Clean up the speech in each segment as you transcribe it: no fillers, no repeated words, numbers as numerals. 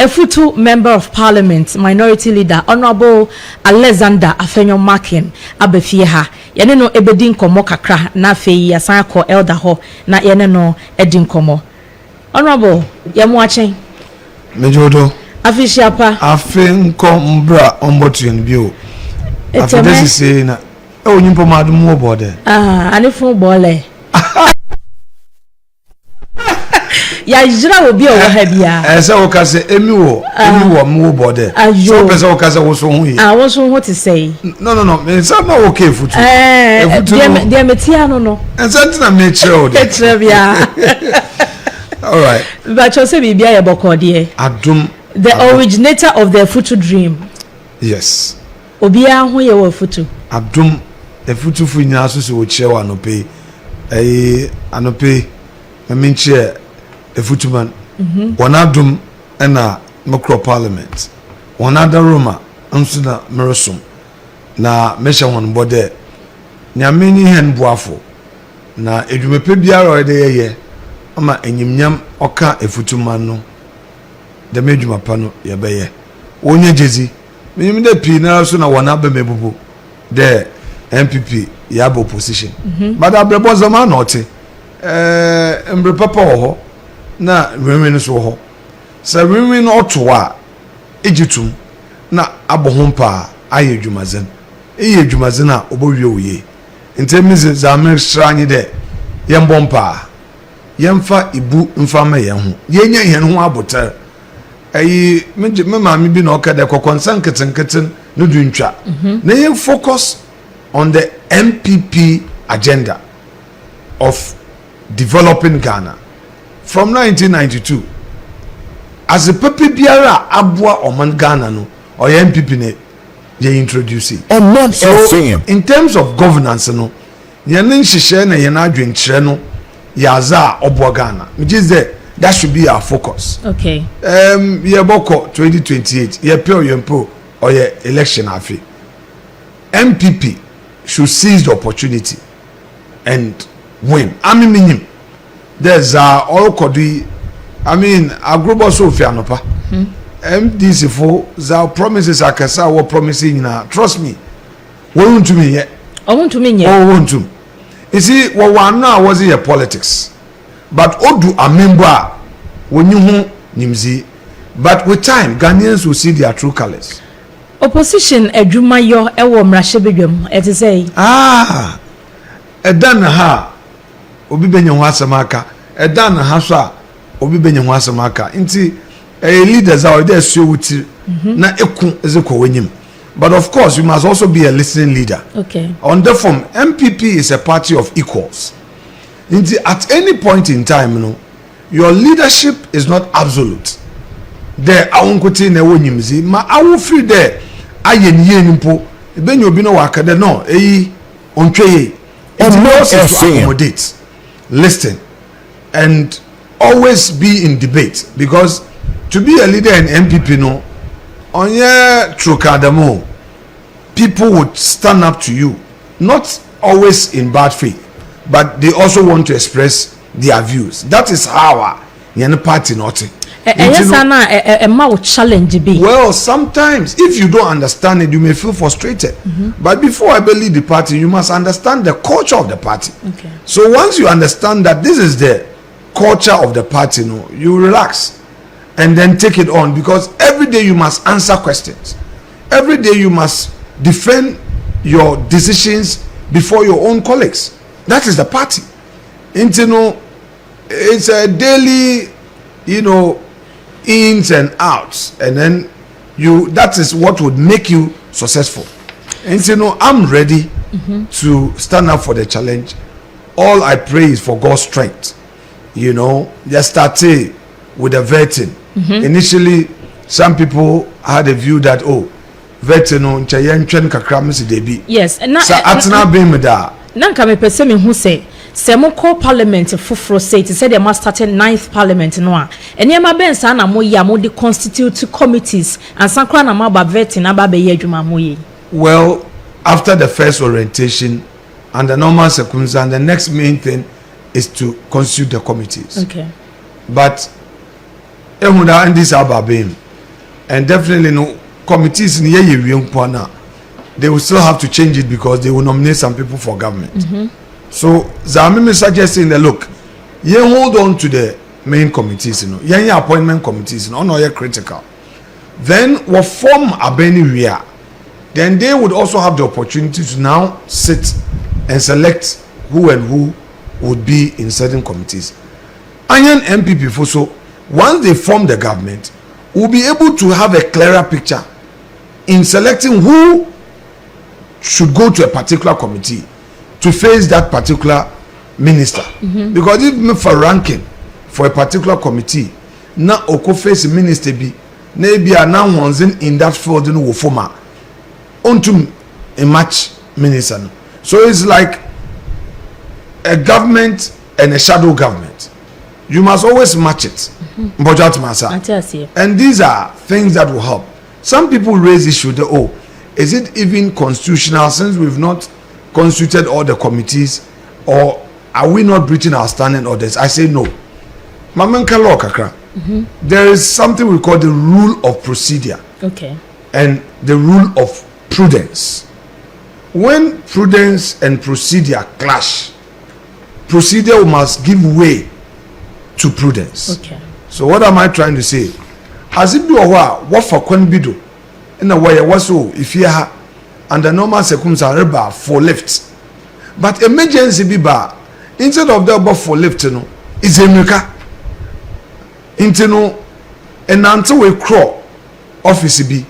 Efutu Member of Parliament, Minority Leader, Honorable Alexander Afenyo Makin, Abefieha. Yene no ebedin komo kakra na fei yasan ko elder ho na yene no edin komo. Honorable, yemu achen. Mejodo. Afishiapa. Afen ko mbra ombotu yen bio. After this is saying na onyimpo madu mu obode. Anifun bole. Ya jira obi o ha bia. Ese wo ka se emi wo mu obode. So pese wo ka se wo so hu yi. Wo so hu to say. No. Me say na okay futu. Dia metia no. Ense na me chere o de. Chere bia. All right. But you say bibia ye boko de. Adum. The originator of the futu dream. Yes. Obia ho ye wo futu. Adum the futu fu nyina so se wo chere wa no pe. Anope me menche efutuman wanadum na micro parliament wanada roma nso na meresum na mesha won bode nyame ni hen boafo na edwumepe biara ode yeye ama enyimnyam oka efutuman no de medwumapa no ye beye wonye jezi menyim de pi na so na wanaba mebubu de MPP ya opposition but abrebo zama na ote mbre papa ho na Reeping so ho sa Reeping no to a ejitum na abohompa aye dwumazen dwumazen a obowie oye ntemize za amesranye de yembompa yemfa ibu mfama ye ho yenya hen ho abotar me maami bi na okade kokonsan ketenketen no duntwa na ye focus on the MPP agenda of developing Ghana from 1992 as a pepe biara abua oman Ghana no or MPP ne they introduce it. So in terms of governance no yenen hihye na yena adwenkyere no yaza obua Ghana which is that should be our focus. Okay. Ye boko 2028 ye pe oyempo or ye election afi MPP should seize the opportunity and win. Minim. There's all kodi. Agrubo so fianopa. MDC for the promises akasa wo promising na trust me. Won't to me yet. Won't to me yet. Oh, won't to. You see, what one now was here politics. But odu a member when you nimzi. But with time, Ghanaians will see their true colors. Opposition edwumayo ewo mrahebedwam ete say edan ha obi benye ho asamaka edan ha so a obi benye ho asamaka nti leaders are there so wuti na eku ezekọ wanyim but of course you must also be a listening leader. Okay. On the form MPP is a party of equals nti at any point in time no your leadership is not absolute there awonkote na wonyimzi ma awu free there aye niye nimpo ebenyo obi no wakade no ontweye accommodate listen and always be in debate because to be a leader in MPP no onye trokadamo people would stand up to you not always in bad faith but they also want to express their views. That is how any party not challenge be. Well, sometimes if you don't understand it, you may feel frustrated. But before I believe the party, you must understand the culture of the party. Okay. So once you understand that this is the culture of the party, you relax and then take it on because every day you must answer questions. Every day you must defend your decisions before your own colleagues. That is the party. It's a daily, ins and outs, and then that is what would make you successful. And I'm ready to stand up for the challenge. All I pray is for God's strength. Just started with the vetting. Initially, some people had a view that vetting yes, and now nanka me pese me hu se semoko parliament foforo say te said they must start 9th parliament no a enema ben sa na mo ya mo de constitute committees and sankra na maba vetting aba be ye adwuma mo ye. Well, after the first orientation and the normal circumstance, the next main thing is to constitute the committees. Okay. But ehunda and this Alban and definitely no committees in here they will still have to change it because they will nominate some people for government. So Zamimi suggesting that look, you hold on to the main committees, appointment committees, no, you're critical. Then what form Abeni we are, then they would also have the opportunity to now sit and select who and who would be in certain committees. Anyan MPP for so once they form the government, we'll be able to have a clearer picture in selecting who should go to a particular committee to face that particular minister. Because if me for ranking for a particular committee, na oko face minister be, na be now ones in that field no wo former onto a match minister. So it's like a government and a shadow government. You must always match it. And these are things that will help. Some people raise issue that, oh, is it even constitutional since we've not constituted all the committees, or are we not breaching our standing orders? I say no. There is something we call the rule of procedure. Okay. And the rule of prudence. When prudence and procedure clash, procedure must give way to prudence. Okay. So what am I trying to say? As it be what for bido in a way was so if you have under normal circumstances for lift, but emergency be bar instead of the above for lift no is a muka into no and until we crawl office be.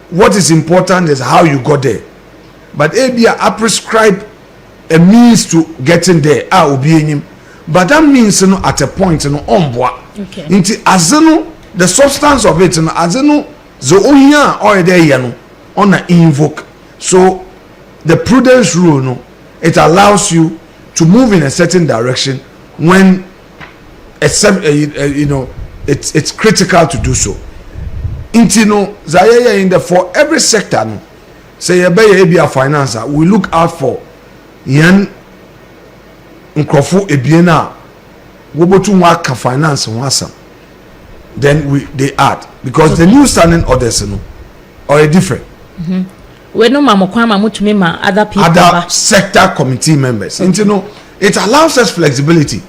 What is important is how you got there, but I prescribe a means to getting there. I will be in him. But that means at a point on board. Okay. Into azeno the substance of it azeno the onya or there on a invoke. So the prudence rule no, it allows you to move in a certain direction when it's critical to do so. Into no zayaya in the for every sector no say a financer we look out for yan nkrofo ebiena wobotu waka finance wasa then they add because the new standing orders no are different. We no mamokwa mutumi ma other people other sector committee members. Into no it allows us flexibility.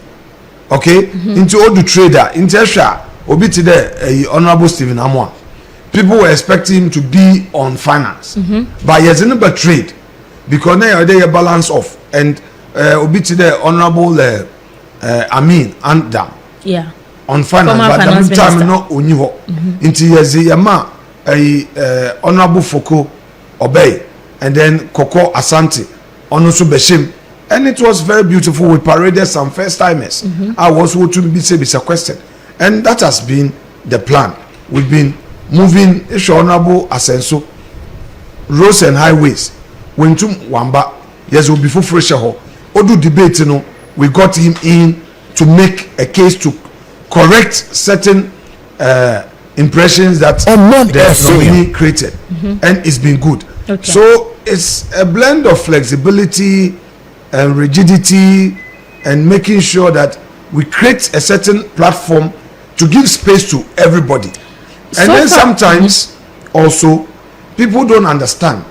Okay? Into all the trader into extra obi to the honorable Stephen Amwa. People were expecting him to be on finance. But he has never trade because now they balance off and obi to the honorable Amin Andam. Yeah. On finance, but the time no onyiho. Into yama honorable Foko Obey and then Koko Ashanti Onusu Beshim, and it was very beautiful. We paraded some first timers. I was to be sequestered, and that has been the plan. We've been moving honorable Asenso roads and highways. When to Wamba, yes, will be for fresher. Odu debate, we got him in to make a case to correct certain impressions that the nominee created, and it's been good. Okay. So it's a blend of flexibility and rigidity and making sure that we create a certain platform to give space to everybody. And then sometimes also people don't understand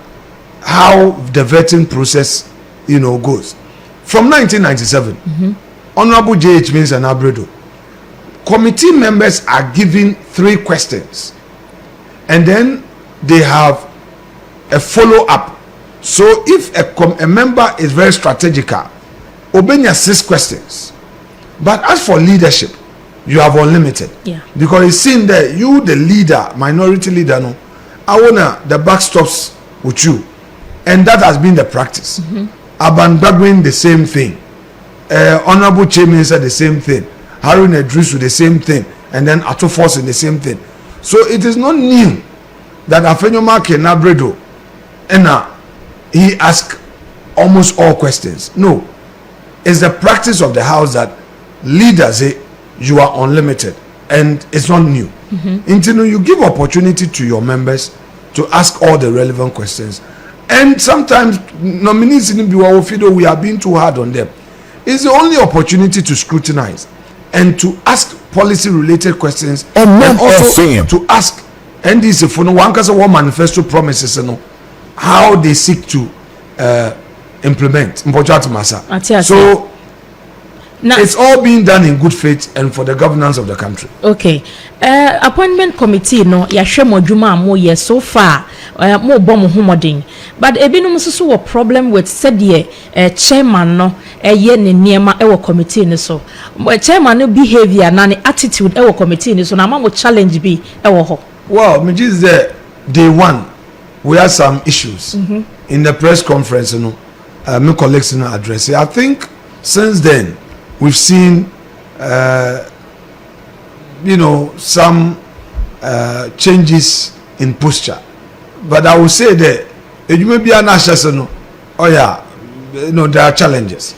how the vetting process goes. From 1997, Honorable J.H. Means and Abredo, committee members are given 3 questions and then they have a follow-up. So if a member is very strategical, obey 6 questions. But as for leadership, you have unlimited. Yeah. Because it's seen that you, the leader, minority leader, no, I wanna the back stops with you. And that has been the practice. Alban Bagbin, the same thing. Honorable Chairman said the same thing. Harun Edrisu, the same thing. And then Ato Force, the same thing. So it is not new that Afenyoma Kenabredo and he asked almost all questions. No. It's the practice of the house that leaders say you are unlimited. And it's not new. Until you give opportunity to your members to ask all the relevant questions. And sometimes nominees in we are being too hard on them. It's the only opportunity to scrutinize. and to ask policy related questions and also to ask NDC for no one case one manifesto promises how they seek to implement. So now, it's all being done in good faith and for the governance of the country. Okay. Appointment committee no yahwe modwuma mo ye so far mo bom homodin. But ebinum so wo problem with said chairman no ye ne niema e wo committee ni so. Chairman no behavior na ne attitude e wo committee ni so na ma challenge bi e wo ho. Well, me just day one we had some issues in the press conference my colleagues address. I think since then we've seen some changes in posture, but I would say that you may be an assassin. Oh yeah, there are challenges.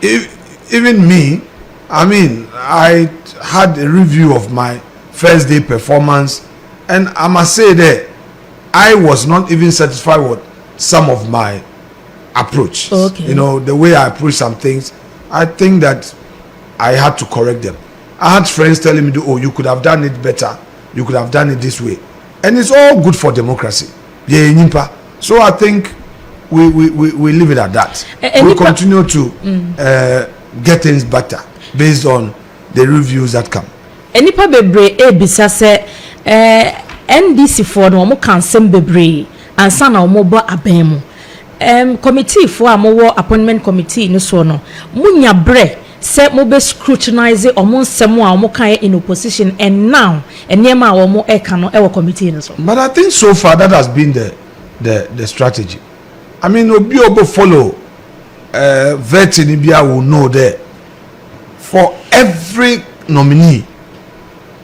Even me, I mean, I had a review of my first day performance, and I must say that I was not even satisfied with some of my approach. Okay. The way I approach some things, I think that I had to correct them. I had friends telling me, oh, you could have done it better. You could have done it this way. And it's all good for democracy. So I think we leave it at that. We continue to get things better based on the reviews that come. Enipa bebre ebisa se NDC for no mo kansem bebre ansa na mo bo aban mu. Committee for amowo appointment committee no so no. Munya bre se mo be scrutinize omo nsemo a mo kan in opposition, and now enema a omo e kan no e wo committee no so. But I think so far that has been the strategy. I mean, obi obo follow vetting bia will know that for every nominee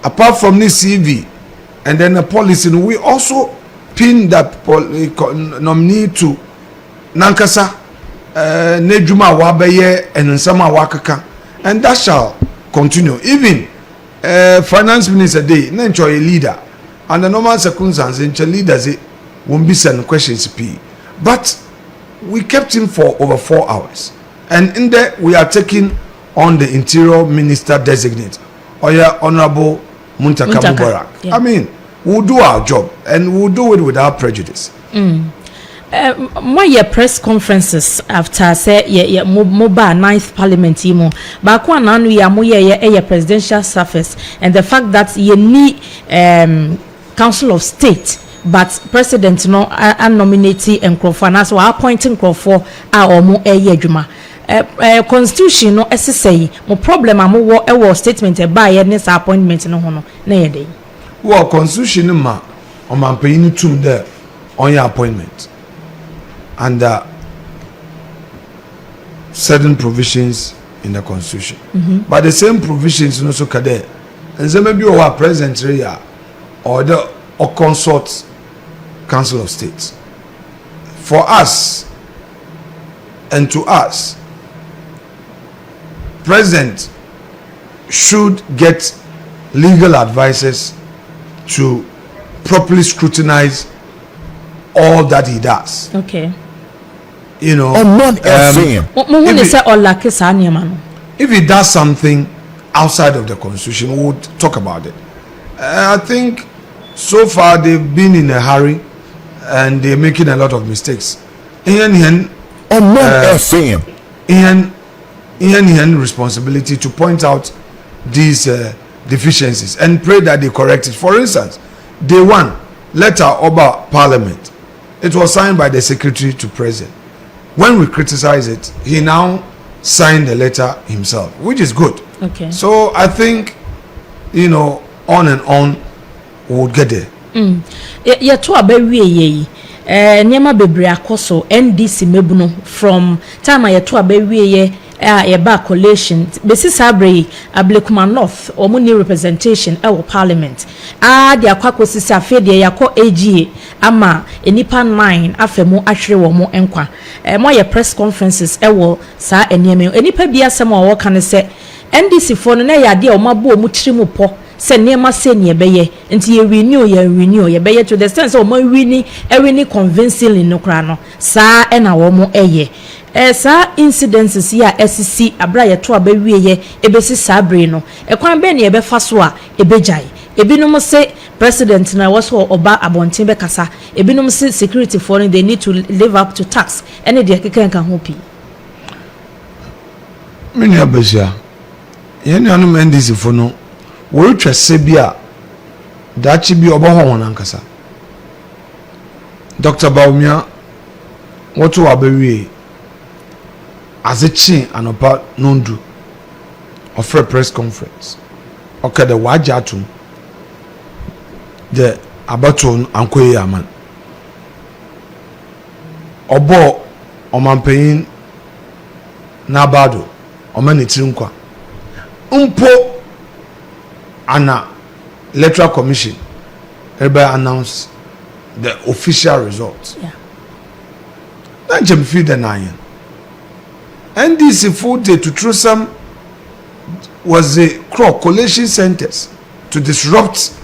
apart from this CV and then the policy, we also pin that nominee to nankasa nejuma wabeye and nsama wakaka, and that shall continue. Even finance minister day na a leader and the normal circumstances in leaders won't be sending questions p, but we kept him for over 4 hours, and in there we are taking on the interior minister designate Oya Honorable Muntaka Mubarak. Yeah. I mean, we'll do our job and we'll do it without prejudice. My press conferences after say mobile 9th parliament imo back one anu ya mo ye presidential surface, and the fact that you need council of state but president no nominating and Crawford so appointing Crawford or mo adwuma. Constitution no say mo problem amowo e wo statement e ba ye ne appointment no ho no na ye dey. Well, constitution ma o man pay ni tum there on your appointment under certain provisions in the constitution. But the same provisions no so kade and say maybe our president area or the or consort council of state. For us and to us, president should get legal advices to properly scrutinize all that he does. Okay. If he does something outside of the constitution, we would talk about it. I think so far they've been in a hurry and they're making a lot of mistakes. Ian responsibility to point out these deficiencies and pray that they correct it. For instance, day one, letter about parliament. It was signed by the secretary to president. When we criticize it, he now signed the letter himself, which is good. Okay. So I think, on and on, we'll get there. Nyama bebre akoso NDC mebuno from time yeto abewie ye ba collation besi sabre ablekuma north omuni representation e wo parliament de akwakosi safe de yakọ AGA ama enipa 9 afemu ahwere wo mo enkwa mo ye press conferences e wo sa enieme enipa bia sem wo kan se NDC fo no na ya de o mabo mu tirimu po se nema se ne beye nti ye renew ye beye to the sense o ma wini convincingly no kra no sa e na wo mo eye sa incidences ya SC abra ye to abawie ye ebesi sabre no ekwan be ne ebefa so a ebejai ebinom se president na was oba abontin be kasa ebinom se security for they need to live up to tax ene de keken kan ho pi mini abazia ye ne anu ndc fo no wo twese bia dachi bi obo ho won ankasa Dr. Baumia what wa bewie azechi anopa nondu of a press conference okay the wajatum the abaton ankoye aman obo omampeyin na bado omanitiri nkwa mpo ana electoral commission everybody announce the official results. Yeah. Then Jim feed the nine. NDC food day to through some was the crop collation centers to disrupt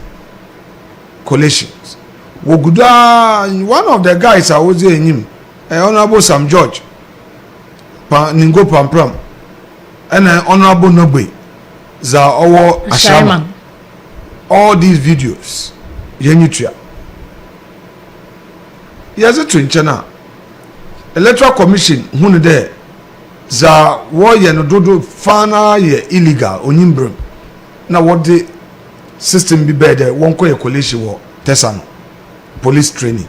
collations. Woguda, one of the guys I was in him, Honorable Sam George, Ningo Pampram, and Honorable Nobe, za owo Ashama. All these videos, Yenutria. Yes, a twinchana. Electoral Commission, who there, za war no dodo fana ye illegal onimbrum. Now what the system be better, one call a coalition war, Tesano, police training.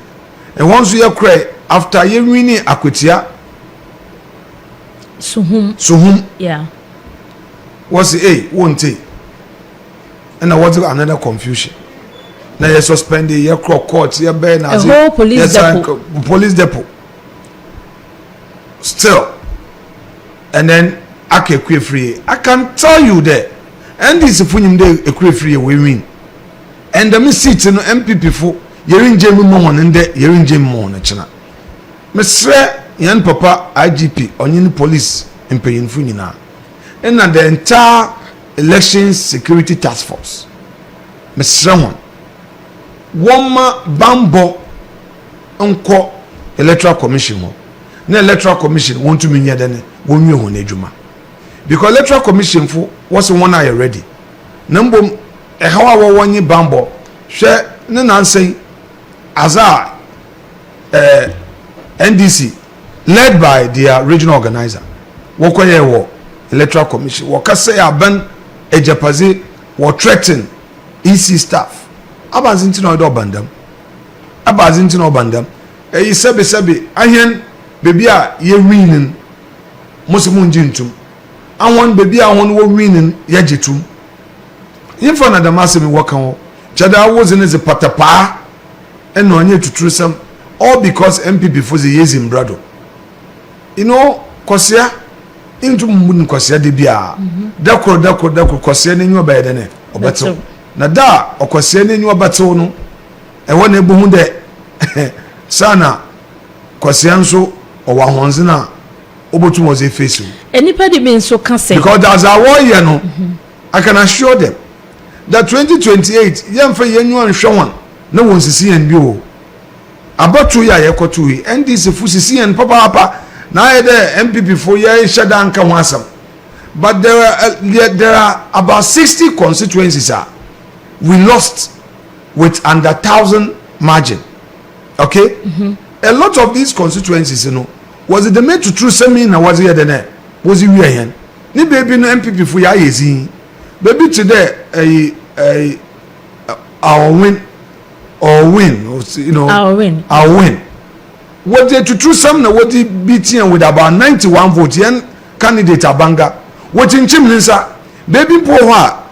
And once you cry after you winning Akwitia, Suhum, yeah, was the won't take. And I was another confusion. Now you suspend the year court, your ben as a whole police depot. Police depot. Still, and then I can quit free. I can tell you that, and this is when you quit free, we win. And the seat in MPP for you're in Jim Mon and you're in Jim Mon. Mr. Yan Papa IGP on any police in paying Funina, and the entire Elections Security Task Force. Mr. One. Woma bambo onko electoral commission mo na electoral commission want to mean yadane wonwe ho na adwuma because electoral commission fo was one eye ready nambom hawa wo wonye bambo hwe ne nansen aza NDC led by their regional organizer wokoye wo electoral commission wo kase Alban ejapaze wo threaten EC staff Abazinti no do bandam abazinti no bandam sebe ahien bebi a ye winning musimun jintum awon bebi a won wo winning ye jitum yefo na damasemi wokan wo chada wozi ne ze patapa eno anye tutrusam all because MPP for the yezim brado you know kosia intum mun kosia de bia dakro kosia ne nyu ba yedene obeto na da okwase ne nyu batew no ewo na ebu hu de sana kwase anso owa honze na obotum was a face enipa de bin so can say because that's our warrior no I can assure them that 2028 yemfa yenyu anhwe won na won sisi en bi o abatu ya yekotu yi NDC fu sisi en papa na ye de MPP for ye shada anka ho asam but there are about 60 constituencies we lost with under 1,000 margin. Okay? A lot of these constituencies, you know, was it the made to true seminar was here then? Was it here? Ni baby no MPP for ya easy. Baby today our win, you know. Our win. What they to true seminar what they beating with about 91 votes and candidate Abanga. What in Chimnesa baby poor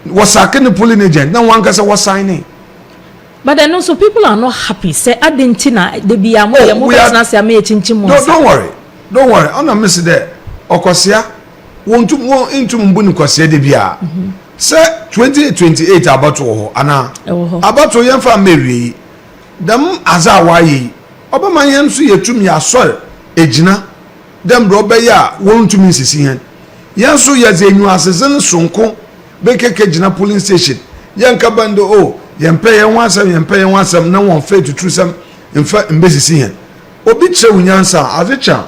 was second the polling agent. Now one guy was signing. But then also people are not happy. Say Argentina, they be a more don't worry. I'm not missing there. Okosia won't to more into Mbuni Kosia de Bia. Say 2028 about to about to young family. Them Azawayi. Obama Yansu Yetum ya soil. Ejina. Them Robeya won't to miss his hand. Yansu Yazenu Assassin Sonko. Bekeke jina polling station yanka bando o yempe yen wansam na won fe to true sam mfa mbesisi hen obi che wunyansa avecha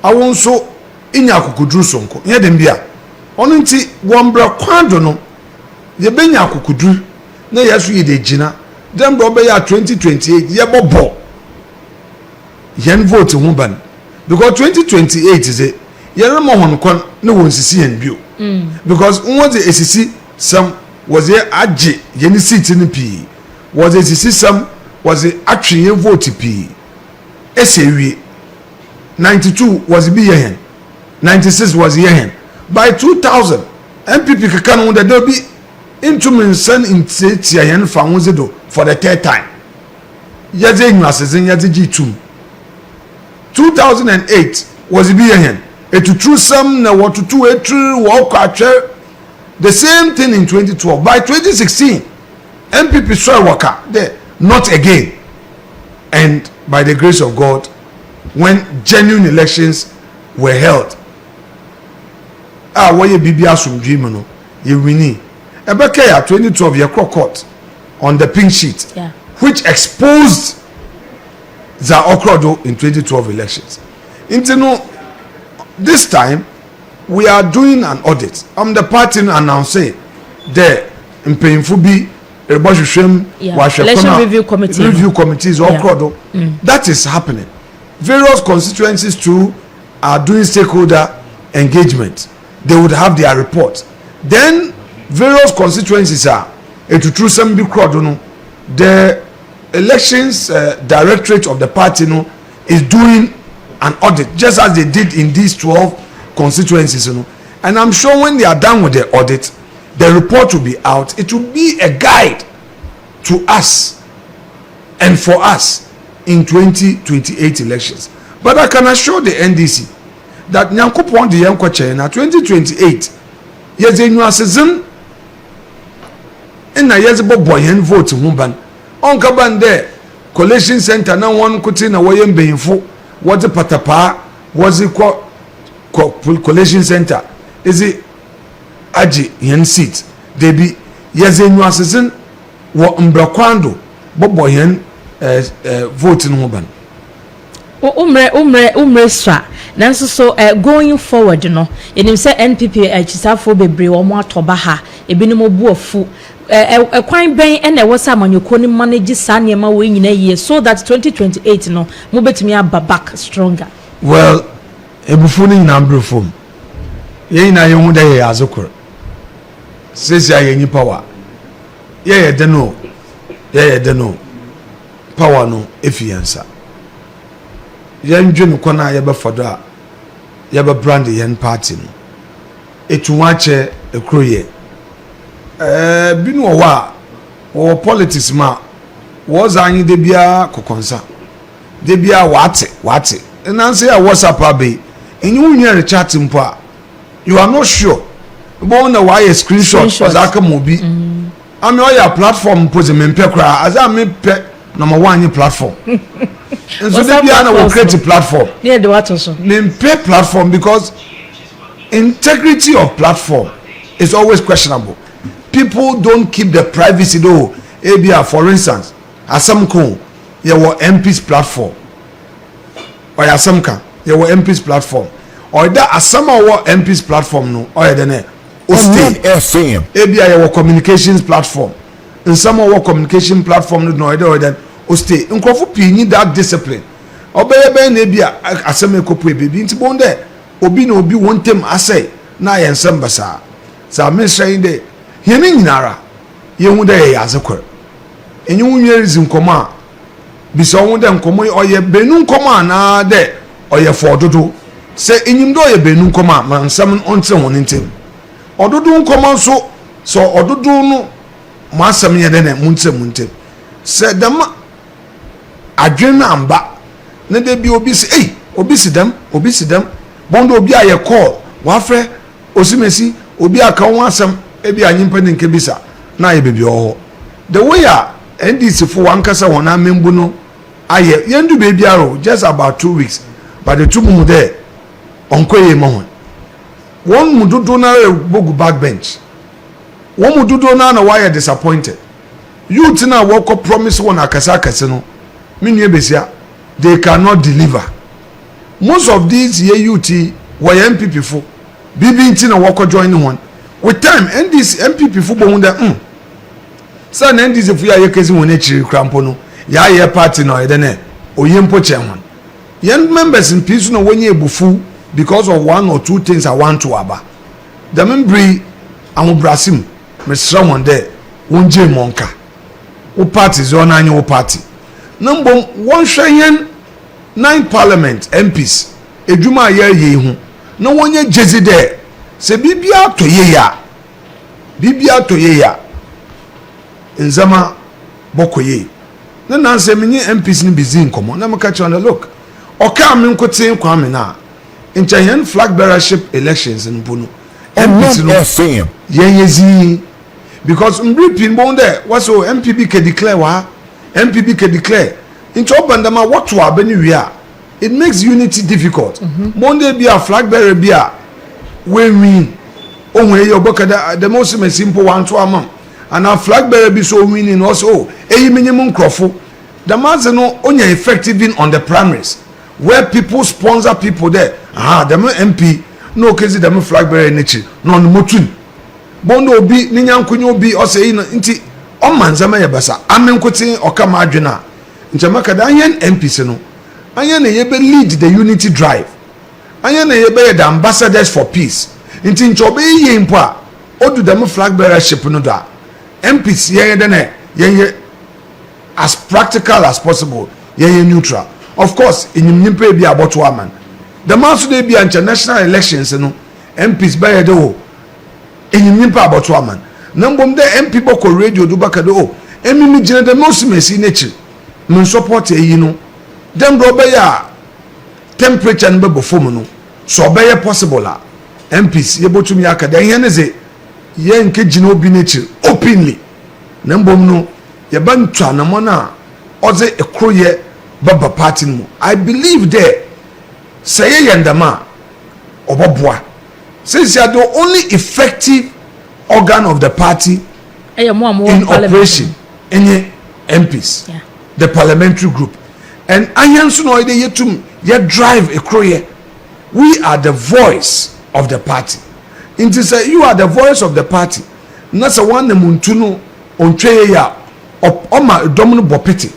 awon so inya akukuduru sonko ye dem bia ono nti wombra kwado no ye benya akukuduru na yesu ye de gina dem bro be ya 2028 ye bobo yen vote hu ban because 2028 is it ye remo hon kon na won sisi yen bio because won the esisi some was ye age ye ni seat ni pi was esisi some was it atwe ye vote pi esewie 92 was be yen 96 was yen by 2000 MPP kaka no there be into mensan in tia yen fa won zedo for the third time yaze nwasesen yaze G2 2008 was be yen etu true some na what to etru wo kwatwe the same thing in 2012 by 2016 MPP soil worker there not again and by the grace of God when genuine elections were held why bibi asumdwi mu no ye wini ebeka ya 2012 ye court on the pink sheet which exposed the okrodo in 2012 elections into no this time we are doing an audit the party announcing there in painful be election review committees okrodo that is happening. Various constituencies too are doing stakeholder engagement. They would have their report. Then various constituencies are to some big crowd. The elections directorate of the party is doing an audit just as they did in these 12 constituencies. And I'm sure when they are done with the audit, the report will be out. It will be a guide to us and for us in 2028 elections. But I can assure the NDC that Nyankopon the Yankwache na 2028 yes a season in na yes boyen vote humban on kaban there collation center na one kuti na wayen beyinfo what the patapa was it collation center is it aji yen seat they be yes a season wo mbrakwando boyen vote no ban umre swa nanso so going forward no enim say NPP chisafo bebre wo mo atoba ha ebinim obu ofu kwan ben na e wosa amanyoko ni manage sa niema we nyina yie so that 2028 no mo betumi aba back stronger. Well ebufu ni na mbrofom ye na ye hu da ye azokor sesi ayenyi power ye de no power no efiansa yan dwenu kona ye be fodo a ye be brand yen party no etuwache ekroye binu owa o politics ma was anyi de bia kokonsa de bia wate enanse ya WhatsApp abe enyu unye chat mpo a you are not sure bo na why screenshot was aka mobi am your platform pose me mpe kra as am me number 1 platform and so they will create a platform yeah the what also pay platform because integrity of platform is always questionable. People don't keep the privacy though. ABR for instance as some cool you were MP's platform or as some can you were MP's platform or that as some our MP's platform no or then FM ABR your communications platform and some of our communication platform no or then o stay nkofo pi ni that discipline obeyebe na bia asem ekopo ebebi nti bonde obi na obi wontem asay na yensem basa sa mention de yeni nyinara yehu de ye azekor enyu nwerizi nkoma bisa won de nkoma oye benu nkoma na de oye fododo se enyim do oye benu nkoma mansam onte won ntem ododo nkoma so ododo no masam ye de na muntem se dama adwen amba na de bi obi se obi sidam bondo obi aye call wa frɛ osimesi obi aka won asam ebi anyimpa ne nke bisa na aye bebi oho the way NDC for one kasa won amembu no aye yendu bebi aro just about 2 weeks but the two mu there onkoye mo hon won mududo na bogu backbench won mududo na why disappointed youth na work promise won akasa no minu ebesia they cannot deliver most of these youth were MPP for BB na wako join one with time NDC MPP for bo hunda sa na NDC fu ya yekezi won chiri krampo no ya ye party no ede oyempo chairman yen members in peace no wonye ebufu because of one or two things I want to aba the membri amubrasim mesra won there wonje monka wo party zo na anya wo party number one hweyen 9 parliament MPs edwuma ye hu no wonye jezi there se bibia to ye ya nzama bokoye na nanse menye MPs ni bizin komo na maka chona look oka me nkotin kwa me na nchen flag bearership elections nbuno MPs no yezi because Reeping bon there was so MPB can declare wa MPB can declare into Obandama what to abeni we are it makes unity difficult Monday be a flag bearer be a we win onwe your book the most simple one to amam and our flag bearer be so winning also e minimum crofo the man's no only effective in on the primaries where people sponsor people there the MP no case the flag bearer nature no motun bondo obi ni nyankunyo obi o say nti o manzama ye basa amenkotin okama adwena nchemaka da yen MPs no anya na ye be lead the unity drive anya na ye be the ambassadors for peace nti nchobe ye mpo a odu dem flag bearership no da MPs ye de na ye as practical as possible ye neutral of course enyimnimpa bi aboto aman the man so dey be international elections no MPs be ye de o enyimnimpa aboto aman nambom de MP boko radio do bakado emimi gina de mosimesi nechi men support eyi no dem do be ya temperature no be bofom no so be ye possible a MPs ye botum ya ka de yen ze ye nke gina obi nechi openly nambom no ye bantwa na mo na oze ekroye baba party no I believe there say ye yendama oboboa since you are the only effective organ of the party in operation in MPs the parliamentary group and ayansu no ide yetum ye drive ekroye we are the voice of the party it is you are the voice of the party na se one na muntu no ontwe ya oma dom no bopete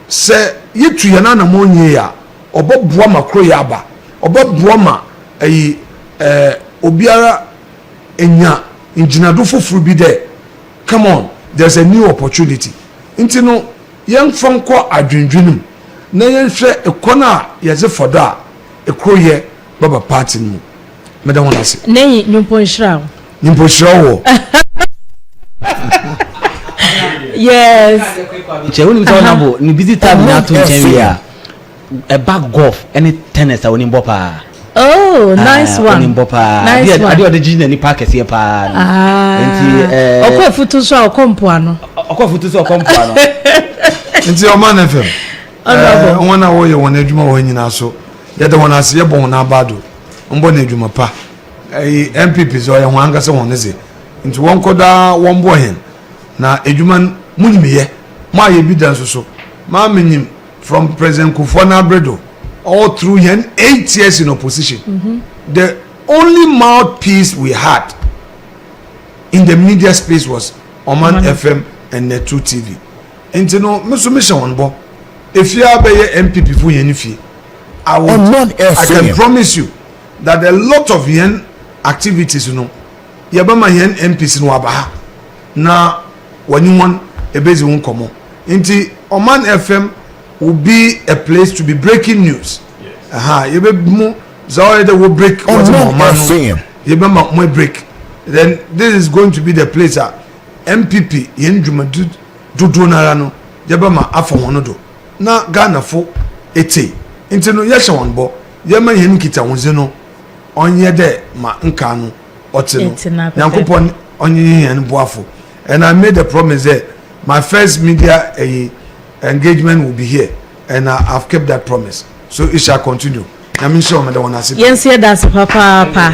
se yetu ye na monye ya oboboa makroye aba oboboa ma ayi obiara enya injinado foforo bi there come on there's a new opportunity nti no yen fonko adwendwenum na yen hwe ekona yeze foda ekroye baba party no meda wona se nei nyumpo nshrawo yes che woni to na bo ni busy time na to nchen a back golf any tennis a woni mbo pa. Oh, nice one. Nice one. Adi odejina ni park ese pa. Nti okwa futu so okompo ano. Nti o man FM. Wona wo ye wona adwuma wo nyina so. Ye de wona ase ye bon na abado. Mbo na adwuma pa. MPP so ye ho anga se wona ze. Nti won koda won bo hen. Na adwuma munimiye. Ma ye bi dan so. Ma menim from President Kufona Bredo. All through 8 years in opposition, the only mouthpiece we had in the media space was Oman FM and Net2 TV. And you know, if you are a MPP for Yenifi, I can promise you that a lot of yen activities, you know, Yabama yen MPs in Wabaha. Now, when you want a basic won't come on. Into Oman FM will be a place to be breaking news. Yes. You be more so they will break what man. You be more break. Then this is going to be the place that MPP yen juma do narano. You be ma afọ wonodo. Na Ghana fo ete. Into no yesha one bo. You be yen kita wonzeno. Onye de ma nka no otino. Yankopon onye yen boafo. And I made a promise that my first media engagement will be here, and I've kept that promise, so it shall continue. I'm sure, Madam Wanasi. Yes, that's Papa.